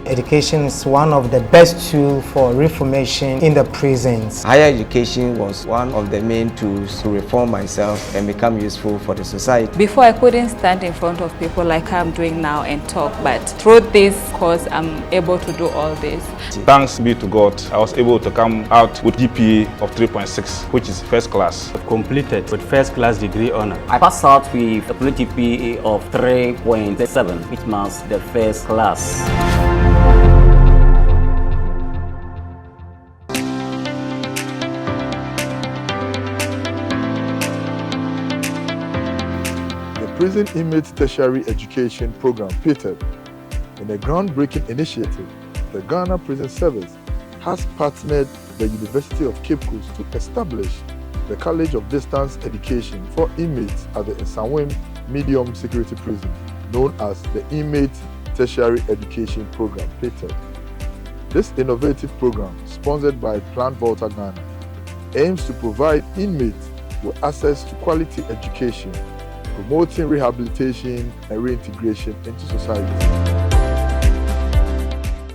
Education is one of the best tools for reformation in the prisons. Higher education was one of the main tools to reform myself and become useful for the society. Before, I couldn't stand in front of people like I'm doing now and talk, but through this course I'm able to do all this. Thanks be to God, I was able to come out with GPA of 3.6, which is first class. Completed with first class degree honor. I passed out with a GPA of 3.7, which marks the first class. The Prison Inmates Tertiary Education Program, Pitep, in a groundbreaking initiative, the Ghana Prison Service has partnered the University of Cape Coast to establish the College of Distance Education for inmates at the Nsawam Medium Security Prison, known as the Inmates Tertiary Education Program, Pitep. This innovative program, sponsored by Plan Volta Ghana, aims to provide inmates with access to quality education, promoting rehabilitation and reintegration into society.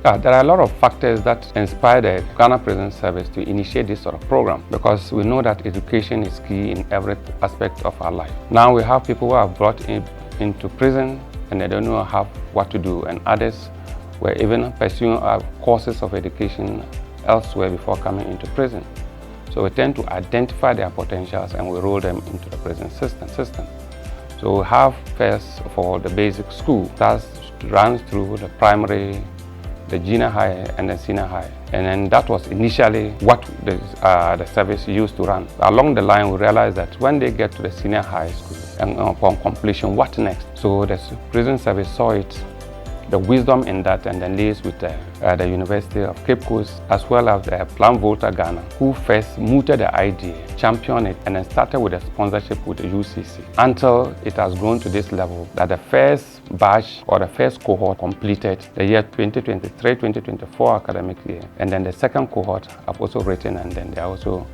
There are a lot of factors that inspired the Ghana Prison Service to initiate this sort of program, because we know that education is key in every aspect of our life. Now we have people who are brought into prison and they don't know what to do, and others were even pursuing courses of education elsewhere before coming into prison. So we tend to identify their potentials and we roll them into the prison system. So we have first of all the basic school that runs through the primary, the junior high and the senior high. And then that was initially what the service used to run. Along the line, we realized that when they get to the senior high school and upon completion, what next? So the prison service saw it, the wisdom in that, and then liaised with the University of Cape Coast as well as the Plan Volta Ghana, who first mooted the idea, championed it, and then started with a sponsorship with the UCC until it has grown to this level that the first batch or the first cohort completed the year 2023-2024 academic year, and then the second cohort have also written, and then they also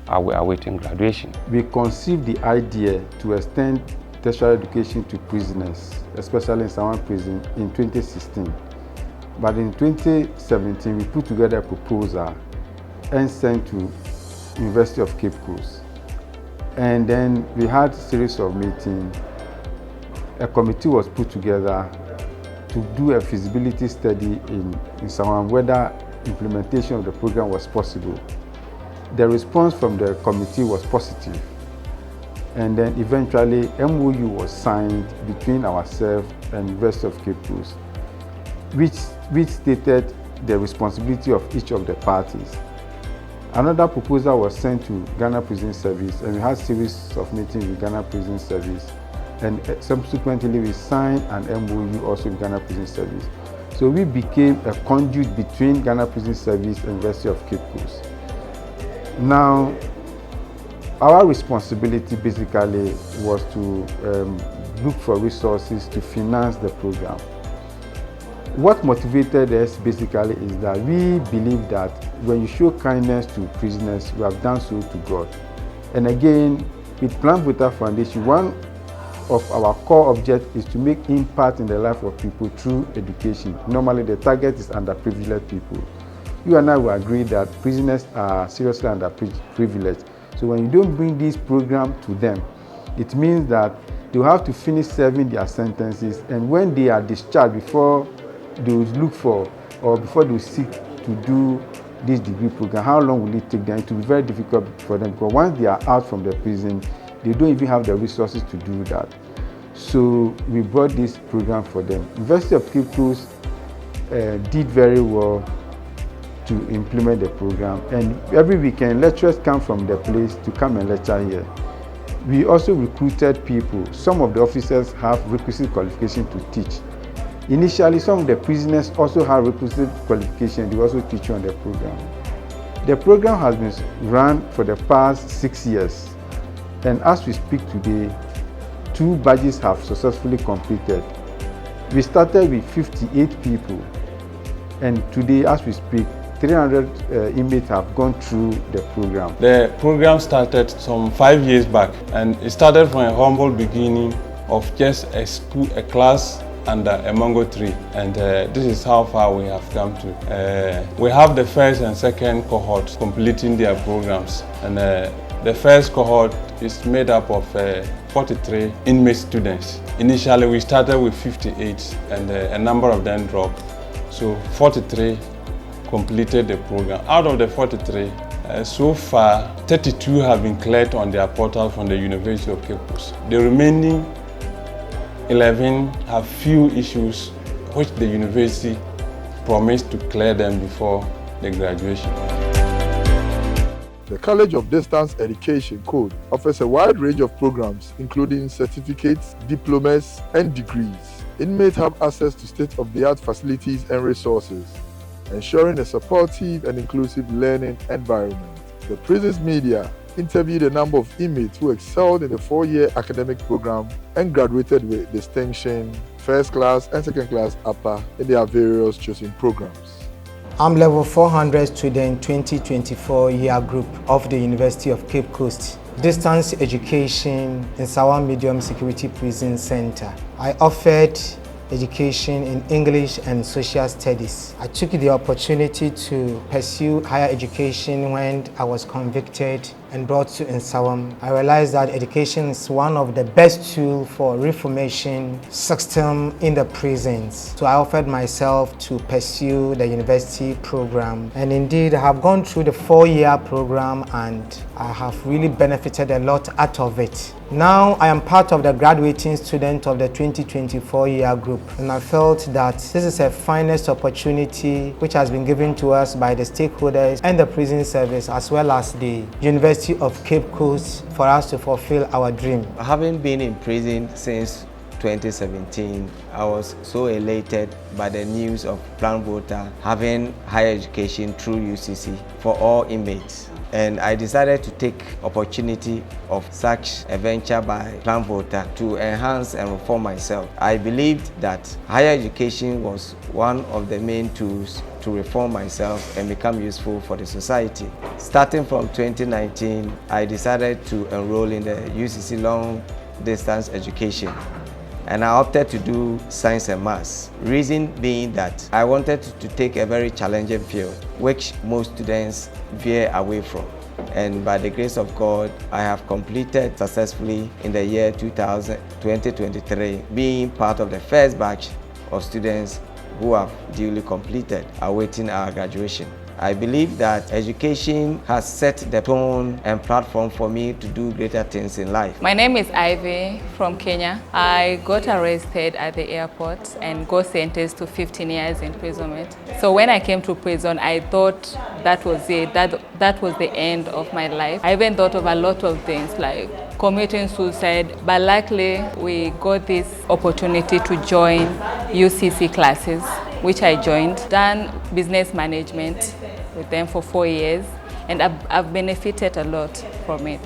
are awaiting graduation. We conceived the idea to extend tertiary education to prisoners, especially in Nsawam prison, in 2016. But in 2017, we put together a proposal and sent to University of Cape Coast. And then we had a series of meetings. A committee was put together to do a feasibility study in Nsawam, whether implementation of the program was possible. The response from the committee was positive. And then eventually MOU was signed between ourselves and University of Cape Coast, which stated the responsibility of each of the parties. Another proposal was sent to Ghana Prison Service, and we had a series of meetings with Ghana Prison Service, and subsequently we signed an MOU also with Ghana Prison Service. So we became a conduit between Ghana Prison Service and University of Cape Coast. Now, our responsibility basically was to look for resources to finance the program. What motivated us basically is that we believe that when you show kindness to prisoners, we have done so to God. And again, with Plan Volta Foundation, one of our core objectives is to make impact in the life of people through education. Normally the target is underprivileged people. You and I will agree that prisoners are seriously underprivileged. So when you don't bring this program to them, it means that they will have to finish serving their sentences, and when they are discharged, before they will look for or before they will seek to do this degree program, how long will it take them? It will be very difficult for them, because once they are out from the prison, they don't even have the resources to do that. So we brought this program for them. University of Cape Coast did very well to implement the program, and every weekend lecturers come from the place to come and lecture here. We also recruited people. Some of the officers have requisite qualification to teach. Initially, some of the prisoners also have requisite qualification. They also teach on the program. The program has been run for the past 6 years, and as we speak today, 2 batches have successfully completed. We started with 58 people, and today, as we speak, 300 inmates have gone through the program. The program started some 5 years back, and it started from a humble beginning of just a class under a mango tree, and this is how far we have come to. We have the first and second cohort completing their programs, and the first cohort is made up of 43 inmate students. Initially we started with 58 and a number of them dropped, so 43 completed the program. Out of the 43, so far 32 have been cleared on their portal from the University of Cape Coast. The remaining 11 have few issues which the university promised to clear them before the graduation. The College of Distance Education Code offers a wide range of programs, including certificates, diplomas, and degrees. Inmates have access to state-of-the-art facilities and resources, ensuring a supportive and inclusive learning environment. The prison's media interviewed a number of inmates who excelled in the 4-year academic program and graduated with distinction, first class and second class upper in their various chosen programs. I'm level 400 student 2024 year group of the University of Cape Coast, Distance Education in Sawan Medium Security Prison Center. I offered education in English and social studies. I took the opportunity to pursue higher education when I was convicted and brought to Nsawam. I realized that education is one of the best tools for reformation system in the prisons. So I offered myself to pursue the university program, and indeed I have gone through the 4-year program and I have really benefited a lot out of it. Now I am part of the graduating student of the 2024 year group, and I felt that this is a finest opportunity which has been given to us by the stakeholders and the prison service as well as the University of Cape Coast for us to fulfill our dream. Having been in prison since 2017, I was so elated by the news of Plan Vota having higher education through UCC for all inmates. And I decided to take opportunity of such a venture by Plan Vota to enhance and reform myself. I believed that higher education was one of the main tools to reform myself and become useful for the society. Starting from 2019, I decided to enroll in the UCC long distance education, and I opted to do science and maths. Reason being that I wanted to take a very challenging field, which most students veer away from. And by the grace of God, I have completed successfully in the year 2023, being part of the first batch of students who have duly completed, awaiting our graduation. I believe that education has set the tone and platform for me to do greater things in life. My name is Ivy from Kenya. I got arrested at the airport and got sentenced to 15 years imprisonment. So when I came to prison, I thought that was it, that was the end of my life. I even thought of a lot of things like committing suicide, but luckily we got this opportunity to join UCC classes, which I joined, done business management with them for 4 years, and I've benefited a lot from it.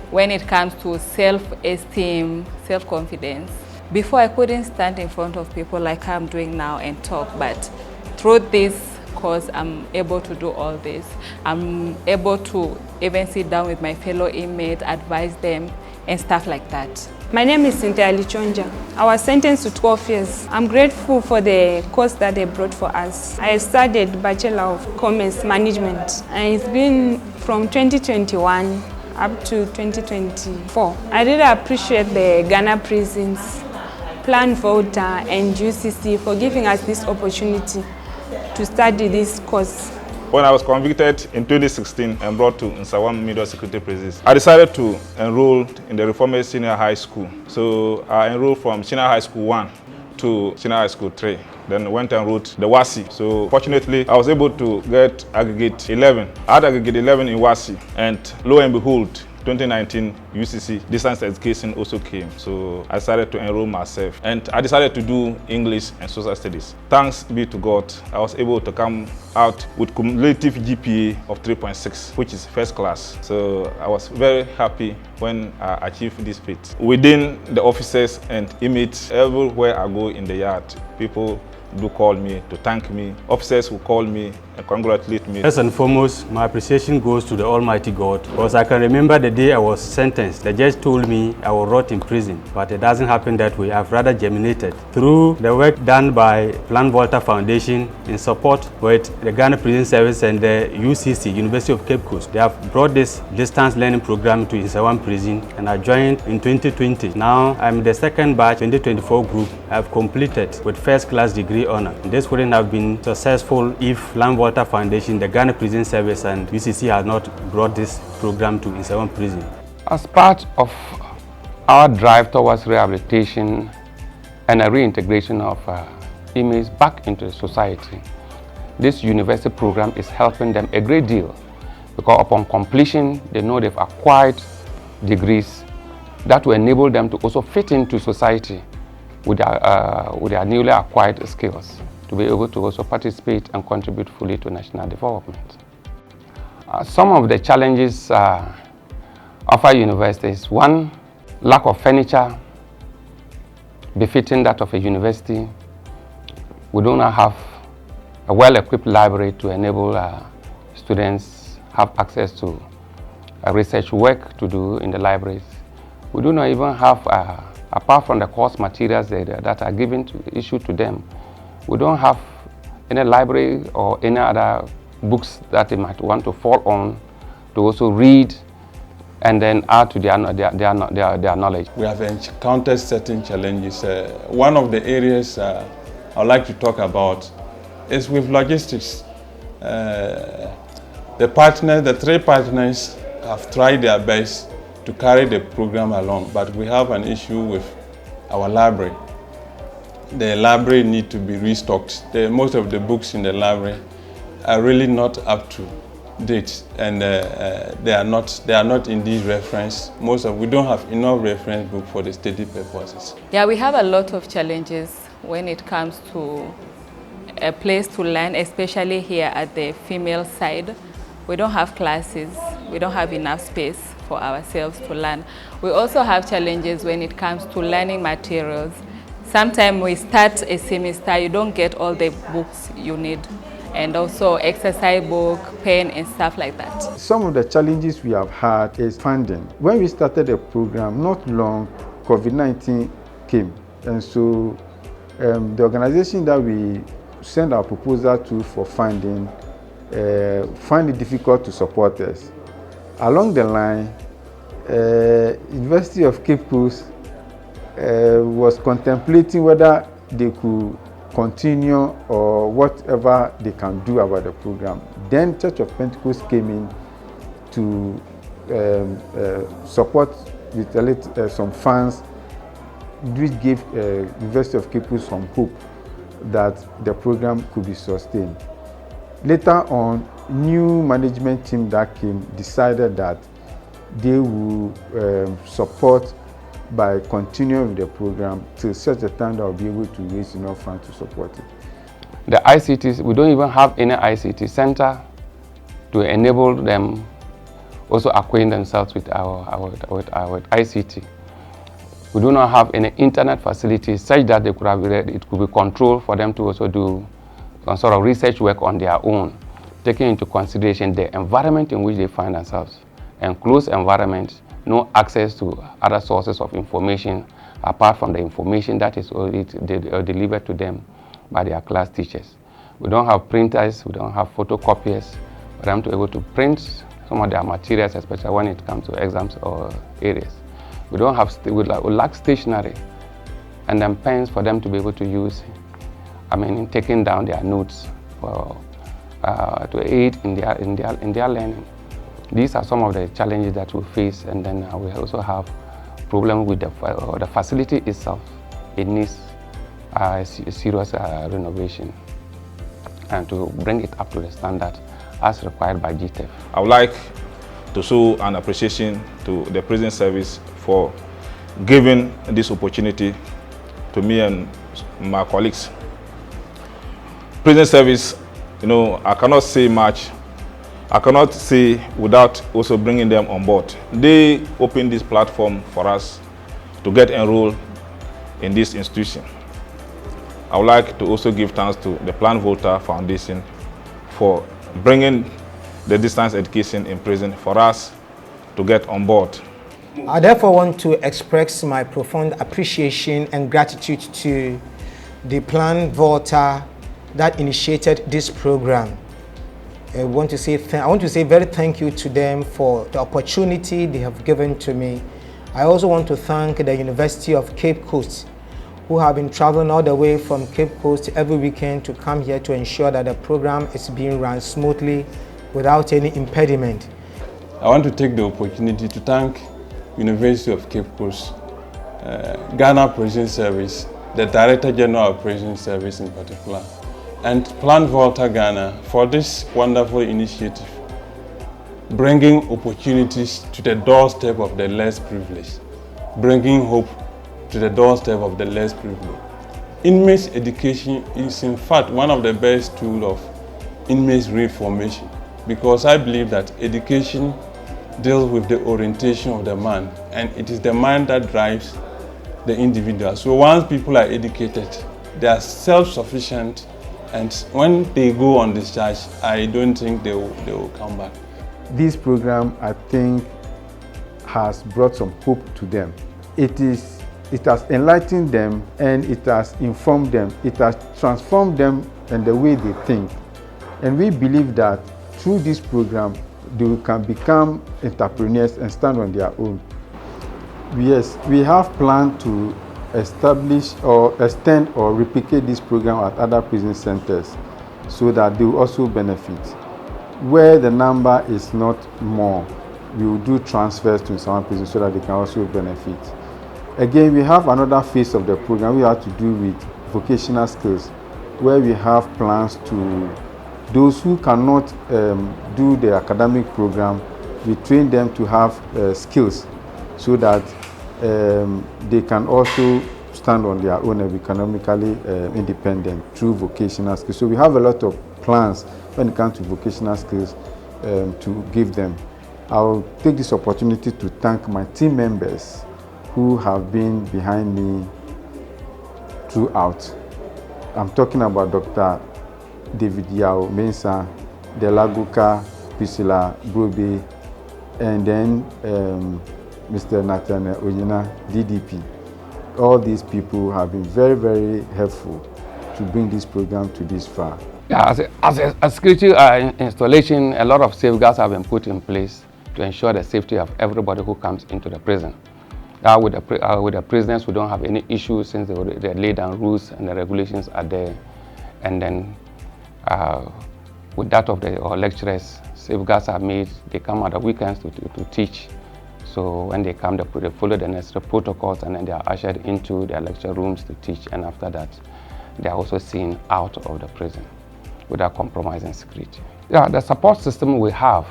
When it comes to self-esteem, self-confidence, before I couldn't stand in front of people like I'm doing now and talk, but through this course I'm able to do all this. I'm able to even sit down with my fellow inmates, advise them, and stuff like that. My name is Cynthia Lichonja. I was sentenced to 12 years. I'm grateful for the course that they brought for us. I studied Bachelor of Commerce Management, and it's been from 2021 up to 2024. I really appreciate the Ghana prisons, Plan Vota, and UCC for giving us this opportunity to study this course. When I was convicted in 2016 and brought to Nsawam Medium Security Prison, I decided to enroll in the Reformed Senior High School. So I enrolled from Senior High School 1 to Senior High School 3. Then went and wrote the WASI. So fortunately, I was able to get aggregate 11. I had aggregate 11 in WASI, and lo and behold, 2019 UCC distance education also came, so I decided to enroll myself, and I decided to do English and social studies. Thanks be to God, I was able to come out with cumulative GPA of 3.6, which is first class. So I was very happy when I achieved this feat. Within the officers and inmates, everywhere I go in the yard, people do call me to thank me. Officers will call me congratulate me. First and foremost, my appreciation goes to the Almighty God, because I can remember the day I was sentenced. The judge told me I will rot in prison, but it doesn't happen that way. I've rather germinated. Through the work done by Plan Volta Foundation in support with the Ghana Prison Service and the UCC, University of Cape Coast, they have brought this distance learning program to Nsawam Prison, and I joined in 2020. Now I'm the second batch 2024 group. I have completed with first class degree honor. This wouldn't have been successful if Plan Volta Foundation, the Ghana Prison Service and UCC had not brought this program to Nsawam Prison. As part of our drive towards rehabilitation and a reintegration of inmates back into society, this university program is helping them a great deal, because upon completion, they know they've acquired degrees that will enable them to also fit into society with their newly acquired skills, to be able to also participate and contribute fully to national development. Some of the challenges of our university is: one, lack of furniture befitting that of a university. We do not have a well-equipped library to enable students have access to research work to do in the libraries. We do not even have, apart from the course materials that are issued to them, we don't have any library or any other books that they might want to fall on to also read and then add to their knowledge. We have encountered certain challenges. One of the areas I'd like to talk about is with logistics. The three partners have tried their best to carry the program along, but we have an issue with our library. The library needs to be restocked. Most of the books in the library are really not up to date, and they are not indeed reference. We don't have enough reference book for the study purposes. Yeah, we have a lot of challenges when it comes to a place to learn, especially here at the female side. We don't have classes, we don't have enough space for ourselves to learn. We also have challenges when it comes to learning materials. Sometimes we start a semester, you don't get all the books you need, and also exercise book, pen and stuff like that. Some of the challenges we have had is funding. When we started the program, not long, COVID-19 came, and so the organization that we sent our proposal to for funding find it difficult to support us. Along the line, University of Cape Coast was contemplating whether they could continue or whatever they can do about the program. Then Church of Pentecost came in to support with some funds, which gave University of Cape Coast some hope that the program could be sustained. Later on, new management team that came decided that they will support by continuing with the program till such a time that we'll be able to raise enough funds to support it. The ICTs, we don't even have any ICT center to enable them also acquaint themselves with our ICT. We do not have any internet facilities such that it could be controlled for them to also do some sort of research work on their own, taking into consideration the environment in which they find themselves. Enclosed environment, no access to other sources of information apart from the information that is already delivered to them by their class teachers. We don't have printers, we don't have photocopiers for them to be able to print some of their materials, especially when it comes to exams or areas. We don't have, we lack stationery and then pens for them to be able to use, in taking down their notes for, to aid in their learning. These are some of the challenges that we face, and then we also have problems with the facility itself. It needs a serious renovation and to bring it up to the standard as required by GTEF. I would like to show an appreciation to the prison service for giving this opportunity to me and my colleagues. Prison service, I cannot say much. I cannot say without also bringing them on board. They opened this platform for us to get enrolled in this institution. I would like to also give thanks to the Plan Volta Foundation for bringing the distance education in prison for us to get on board. I therefore want to express my profound appreciation and gratitude to the Plan Volta that initiated this program. I want to say very thank you to them for the opportunity they have given to me. I also want to thank the University of Cape Coast, who have been traveling all the way from Cape Coast every weekend to come here to ensure that the program is being run smoothly without any impediment. I want to take the opportunity to thank University of Cape Coast, Ghana Prison Service, the Director General of Prison Service in particular, and Plan Volta Ghana for this wonderful initiative, bringing opportunities to the doorstep of the less privileged, bringing hope to the doorstep of the less privileged. Inmates education is in fact one of the best tools of inmates reformation, because I believe that education deals with the orientation of the man, and it is the mind that drives the individual. So once people are educated, they are self-sufficient, and when they go on discharge, I don't think they will come back. This program, I think, has brought some hope to them. It has enlightened them, and it has informed them. It has transformed them in the way they think. And we believe that through this program, they can become entrepreneurs and stand on their own. Yes, we have planned to establish or extend or replicate this program at other prison centers so that they will also benefit. Where the number is not more, we will do transfers to some prison so that they can also benefit. Again, we have another phase of the program we have to do with vocational skills, where we have plans to those who cannot do the academic program, we train them to have skills so that they can also stand on their own and be economically independent through vocational skills. So we have a lot of plans when it comes to vocational skills to give them. I'll take this opportunity to thank my team members who have been behind me throughout. I'm talking about Dr. David Yao Mensah, Delaguka, Priscilla Brobe, and then Mr. Nathan Onyina, DDP. All these people have been very, very helpful to bring this program to this far. Yeah, as a security installation, a lot of safeguards have been put in place to ensure the safety of everybody who comes into the prison. With the prisoners, we don't have any issues since they laid down rules and the regulations are there. And then with that of the lecturers, safeguards are made. They come at the weekends to teach. So when they come, they follow the necessary protocols, and then they are ushered into their lecture rooms to teach. And after that, they are also seen out of the prison without compromising security. Yeah, the support system we have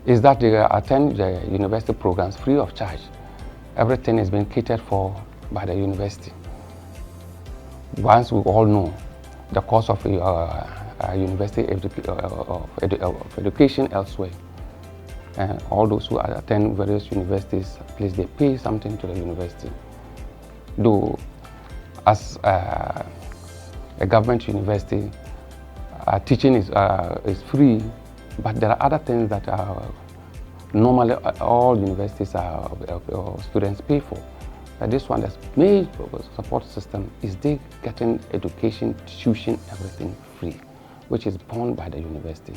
is that they attend the university programs free of charge. Everything is being catered for by the university. Once we all know the cost of university education elsewhere, and all those who attend various universities, at least they pay something to the university. Though, as a government university, teaching is free, but there are other things that normally all universities students pay for. But this one, that's main support system, is they getting education, tuition, everything free, which is borne by the university.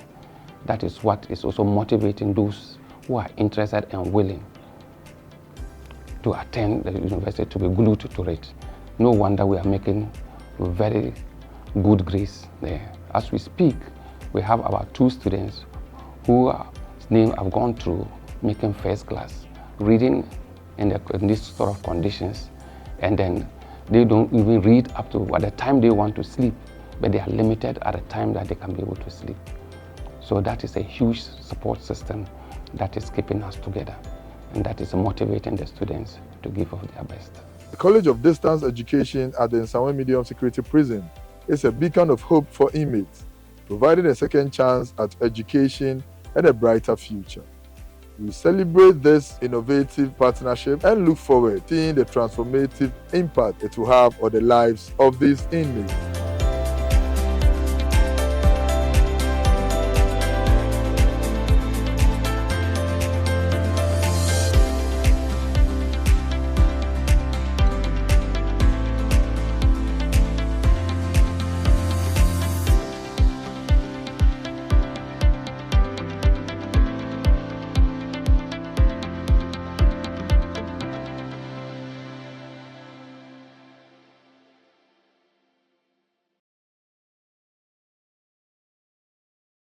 That is what is also motivating those who are interested and willing to attend the university, to be glued to it. No wonder we are making very good grades there. As we speak, we have about 2 students whose name have gone through making first class, reading in these sort of conditions, and then they don't even read up to at the time they want to sleep, but they are limited at the time that they can be able to sleep. So that is a huge support system that is keeping us together, and that is motivating the students to give of their best. The College of Distance Education at the Nsawam Medium Security Prison is a beacon of hope for inmates, providing a second chance at education and a brighter future. We celebrate this innovative partnership and look forward to seeing the transformative impact it will have on the lives of these inmates.